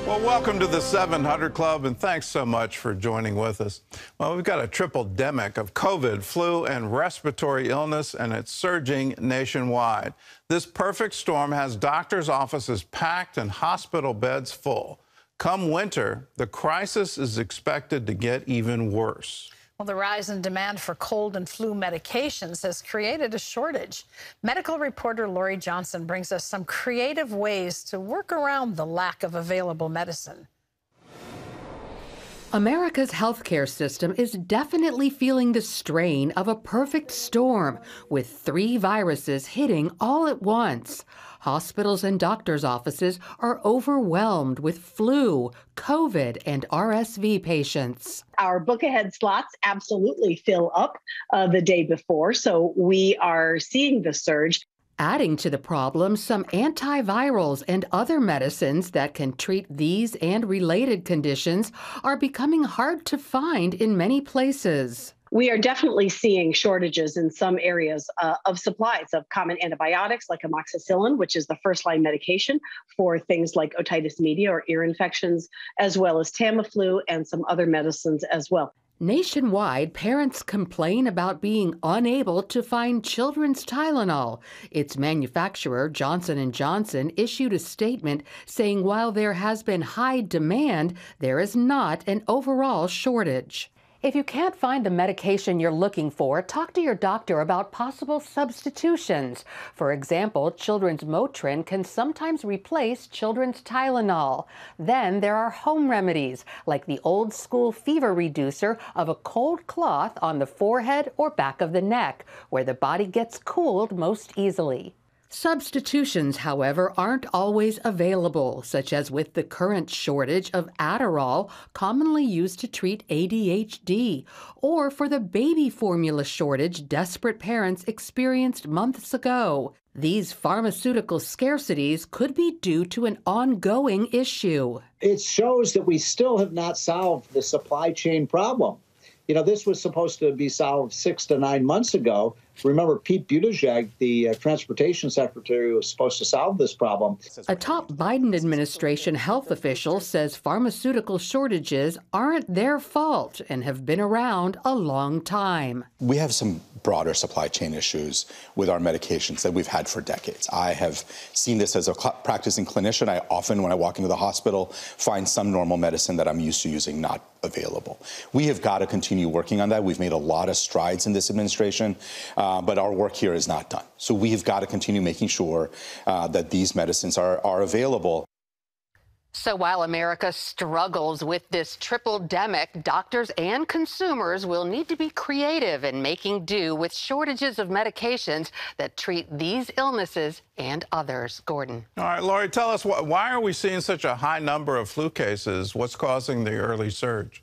Well, welcome to the 700 Club, and thanks so much for joining with us. Well, we've got a triple-demic of COVID, flu, and respiratory illness, and it's surging nationwide. This perfect storm has doctors' offices packed and hospital beds full. Come winter, the crisis is expected to get even worse. Well, the rise in demand for cold and flu medications has created a shortage. Medical reporter Lori Johnson brings us some creative ways to work around the lack of available medicine. America's healthcare system is definitely feeling the strain of a perfect storm, with 3 viruses hitting all at once. Hospitals and doctors' offices are overwhelmed with flu, COVID, and RSV patients. Our book-ahead slots absolutely fill up the day before, so we are seeing the surge. Adding to the problem, some antivirals and other medicines that can treat these and related conditions are becoming hard to find in many places. We are definitely seeing shortages in some areas of supplies of common antibiotics like amoxicillin, which is the first-line medication for things like otitis media or ear infections, as well as Tamiflu and some other medicines as well. Nationwide, parents complain about being unable to find children's Tylenol. Its manufacturer, Johnson & Johnson, issued a statement saying while there has been high demand, there is not an overall shortage. If you can't find the medication you're looking for, talk to your doctor about possible substitutions. For example, children's Motrin can sometimes replace children's Tylenol. Then there are home remedies, like the old-school fever reducer of a cold cloth on the forehead or back of the neck, where the body gets cooled most easily. Substitutions, however, aren't always available, such as with the current shortage of Adderall, commonly used to treat ADHD, or for the baby formula shortage desperate parents experienced months ago. These pharmaceutical scarcities could be due to an ongoing issue. It shows that we still have not solved the supply chain problem. You know, this was supposed to be solved 6 to 9 months ago. Remember, Pete Buttigieg, the transportation secretary, was supposed to solve this problem. A top Biden administration health official says pharmaceutical shortages aren't their fault and have been around a long time. We have some broader supply chain issues with our medications that we've had for decades. I have seen this as a practicing clinician. I often, when I walk into the hospital, find some normal medicine that I'm used to using not available. We have got to continue working on that. We've made a lot of strides in this administration. But our work here is not done. So we have got to continue making sure that these medicines are available. So while America struggles with this triple-demic, doctors and consumers will need to be creative in making do with shortages of medications that treat these illnesses and others. Gordon. All right, Lori, tell us, why are we seeing such a high number of flu cases? What's causing the early surge?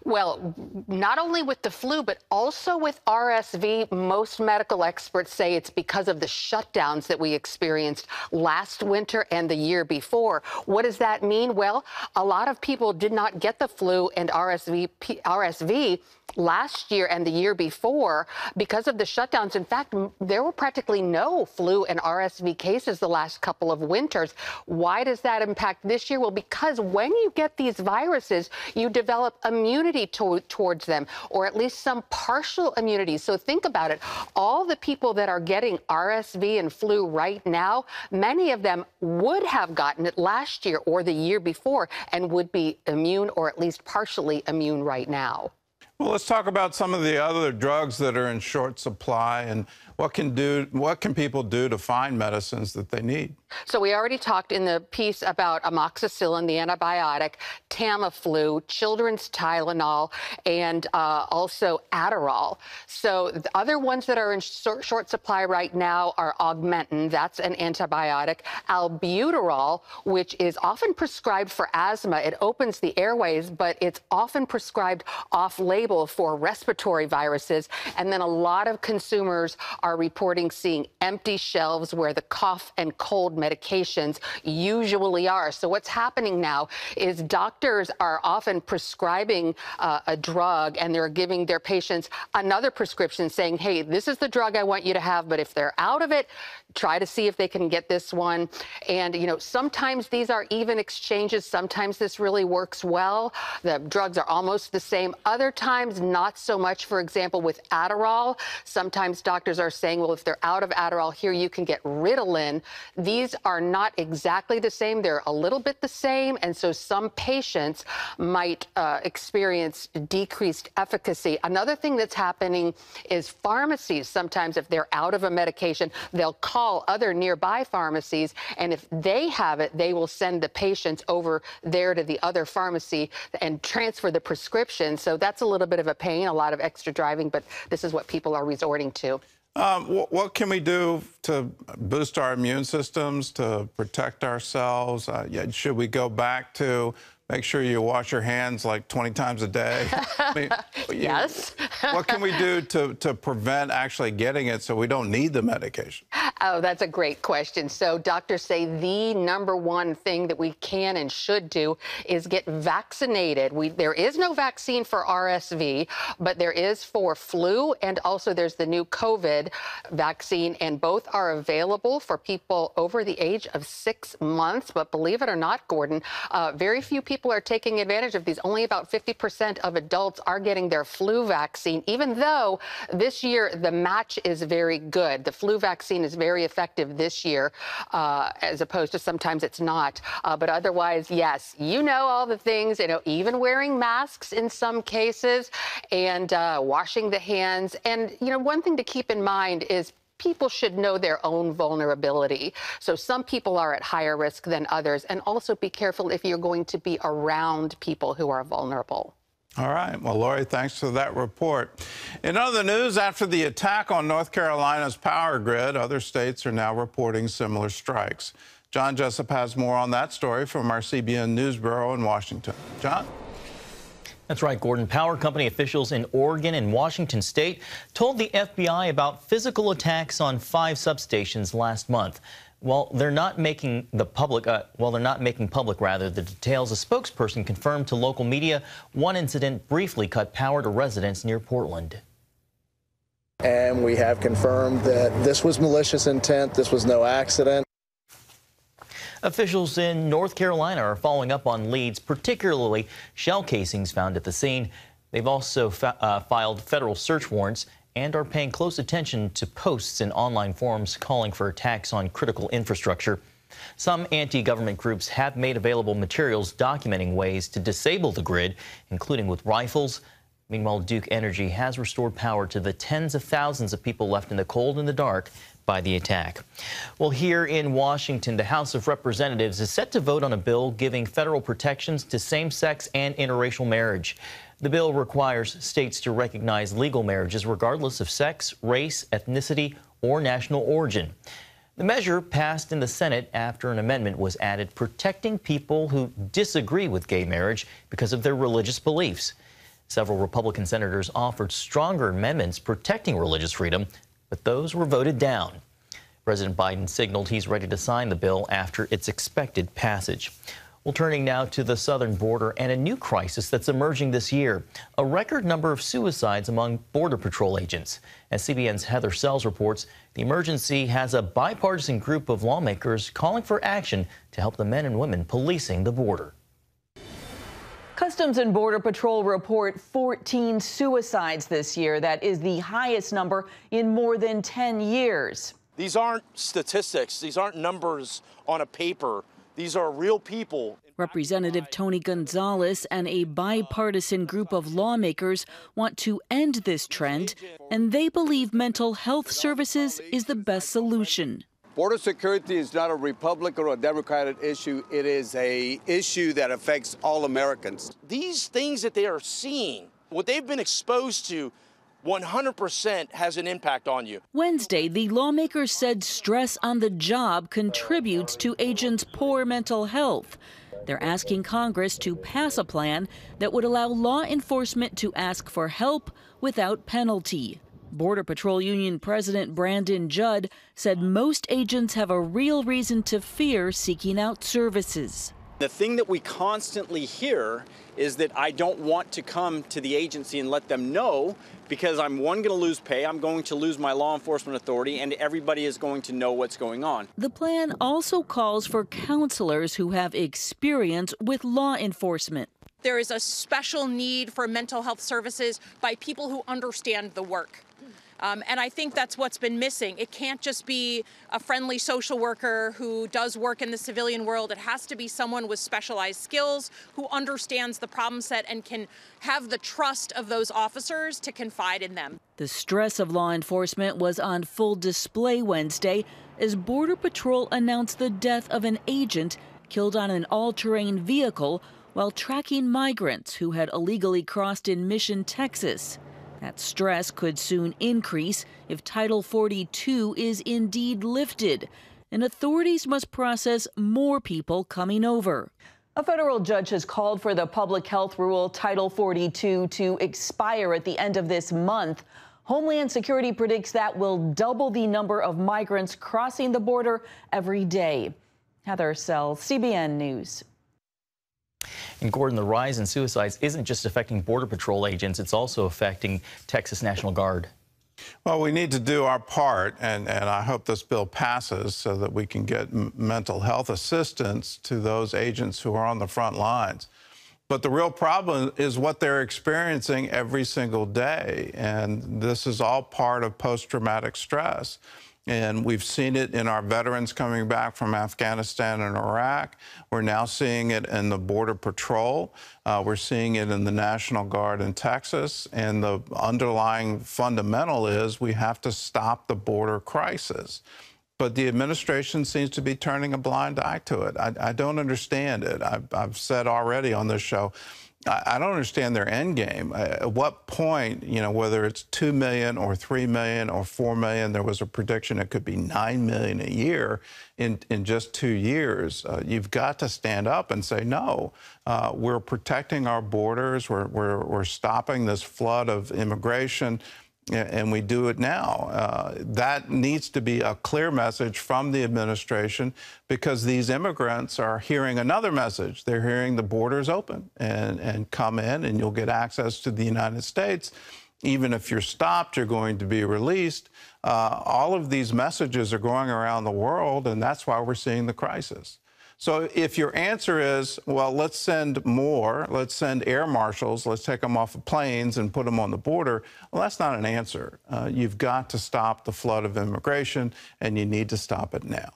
Well, not only with the flu, but also with RSV. Most medical experts say it's because of the shutdowns that we experienced last winter and the year before. What does that mean? Well, a lot of people did not get the flu and RSV last year and the year before because of the shutdowns. In fact, there were practically no flu and RSV cases the last couple of winters. Why does that impact this year? Well, because when you get these viruses, you develop immunity towards them, or at least some partial immunity. So think about it. All the people that are getting RSV and flu right now, many of them would have gotten it last year or the year before and would be immune or at least partially immune right now. Well, let's talk about some of the other drugs that are in short supply and what can people do to find medicines that they need? So we already talked in the piece about amoxicillin, the antibiotic, Tamiflu, children's Tylenol, and also Adderall. So the other ones that are in short supply right now are Augmentin, that's an antibiotic, albuterol, which is often prescribed for asthma. It opens the airways, but it's often prescribed off-label label for respiratory viruses. And then a lot of consumers are reporting seeing empty shelves where the cough and cold medications usually are. So what's happening now is doctors are often prescribing a drug, and they're giving their patients another prescription saying, hey, this is the drug I want you to have, but if they're out of it, try to see if they can get this one. And, you know, sometimes these are even exchanges. Sometimes this really works well. The drugs are almost the same. Other times, not so much. For example, with Adderall, sometimes doctors are saying, well, if they're out of Adderall, here you can get Ritalin. These are not exactly the same. They're a little bit the same. And so some patients might experience decreased efficacy. Another thing that's happening is pharmacies, sometimes if they're out of a medication, they'll call other nearby pharmacies, and if they have it, they will send the patients over there to the other pharmacy and transfer the prescription. So that's a little bit of a pain, a lot of extra driving, but this is what people are resorting to. What can we do to boost our immune systems, to protect ourselves? Should we go back to make sure you wash your hands like 20 times a day? I mean, Yes. What can we do to prevent actually getting it so we don't need the medication? Oh, that's a great question. So doctors say the number one thing that we can and should do is get vaccinated. There is no vaccine for RSV, but there is for flu, and also there's the new COVID vaccine, and both are available for people over the age of 6 months. But believe it or not, Gordon, very few people are taking advantage of these. Only about 50% of adults are getting their flu vaccine, even though this year the match is very good. The flu vaccine is very effective this year, as opposed to sometimes it's not. But otherwise, yes, you know all the things, you know, even wearing masks in some cases, and washing the hands. And, you know, one thing to keep in mind is people should know their own vulnerability. So some people are at higher risk than others. And also be careful if you're going to be around people who are vulnerable. All right. Well, Lori, thanks for that report. In other news, after the attack on North Carolina's power grid, other states are now reporting similar strikes. John Jessup has more on that story from our CBN News Bureau in Washington. John? That's right, Gordon. Power company officials in Oregon and Washington state told the FBI about physical attacks on 5 substations last month. While they're not making public the details, a spokesperson confirmed to local media one incident briefly cut power to residents near Portland. And we have confirmed that this was malicious intent. This was no accident. Officials in North Carolina are following up on leads, particularly shell casings found at the scene. They've also filed federal search warrants and are paying close attention to posts in online forums calling for attacks on critical infrastructure. Some anti-government groups have made available materials documenting ways to disable the grid, including with rifles. Meanwhile, Duke Energy has restored power to the tens of thousands of people left in the cold and the dark by the attack. Well, here in Washington, the House of Representatives is set to vote on a bill giving federal protections to same-sex and interracial marriage. The bill requires states to recognize legal marriages regardless of sex, race, ethnicity, or national origin. The measure passed in the Senate after an amendment was added protecting people who disagree with gay marriage because of their religious beliefs. Several Republican senators offered stronger amendments protecting religious freedom, but those were voted down. President Biden signaled he's ready to sign the bill after its expected passage. Well, turning now to the southern border and a new crisis that's emerging this year, a record number of suicides among Border Patrol agents. As CBN's Heather Sells reports, the emergency has a bipartisan group of lawmakers calling for action to help the men and women policing the border. Customs and Border Patrol report 14 suicides this year. That is the highest number in more than 10 years. These aren't statistics. These aren't numbers on a paper. These are real people. Representative Tony Gonzalez and a bipartisan group of lawmakers want to end this trend, and they believe mental health services is the best solution. Border security is not a Republican or a Democratic issue. It is an issue that affects all Americans. These things that they are seeing, what they've been exposed to, 100% has an impact on you. Wednesday, the lawmakers said stress on the job contributes to agents' poor mental health. They're asking Congress to pass a plan that would allow law enforcement to ask for help without penalty. Border Patrol Union President Brandon Judd said most agents have a real reason to fear seeking out services. The thing that we constantly hear is that I don't want to come to the agency and let them know because I'm, one, going to lose pay, I'm going to lose my law enforcement authority, and everybody is going to know what's going on. The plan also calls for counselors who have experience with law enforcement. There is a special need for mental health services by people who understand the work. And I think that's what's been missing. It can't just be a friendly social worker who does work in the civilian world. It has to be someone with specialized skills who understands the problem set and can have the trust of those officers to confide in them. The stress of law enforcement was on full display Wednesday as Border Patrol announced the death of an agent killed on an all-terrain vehicle while tracking migrants who had illegally crossed in Mission, Texas. That stress could soon increase if Title 42 is indeed lifted, and authorities must process more people coming over. A federal judge has called for the public health rule Title 42 to expire at the end of this month. Homeland Security predicts that will double the number of migrants crossing the border every day. Heather Sells, CBN News. And Gordon, the rise in suicides isn't just affecting Border Patrol agents, it's also affecting Texas National Guard. Well, we need to do our part, and I hope this bill passes so that we can get mental health assistance to those agents who are on the front lines. But the real problem is what they're experiencing every single day, and this is all part of post-traumatic stress. And we've seen it in our veterans coming back from Afghanistan and Iraq. We're now seeing it in the Border Patrol. We're seeing it in the National Guard in Texas. And the underlying fundamental is we have to stop the border crisis. But the administration seems to be turning a blind eye to it. I don't understand it. I've said already on this show, I don't understand their end game. At what point, you know, whether it's 2 million or 3 million or 4 million, there was a prediction it could be 9 million a year in just 2 years. You've got to stand up and say, no, we're protecting our borders. We're stopping this flood of immigration. And we do it now. That needs to be a clear message from the administration because these immigrants are hearing another message. They're hearing the borders open and come in and you'll get access to the United States. Even if you're stopped, you're going to be released. All of these messages are going around the world, and that's why we're seeing the crisis. So if your answer is, well, let's send more, let's send air marshals, let's take them off of planes and put them on the border, well, that's not an answer. You've got to stop the flood of immigration, and you need to stop it now.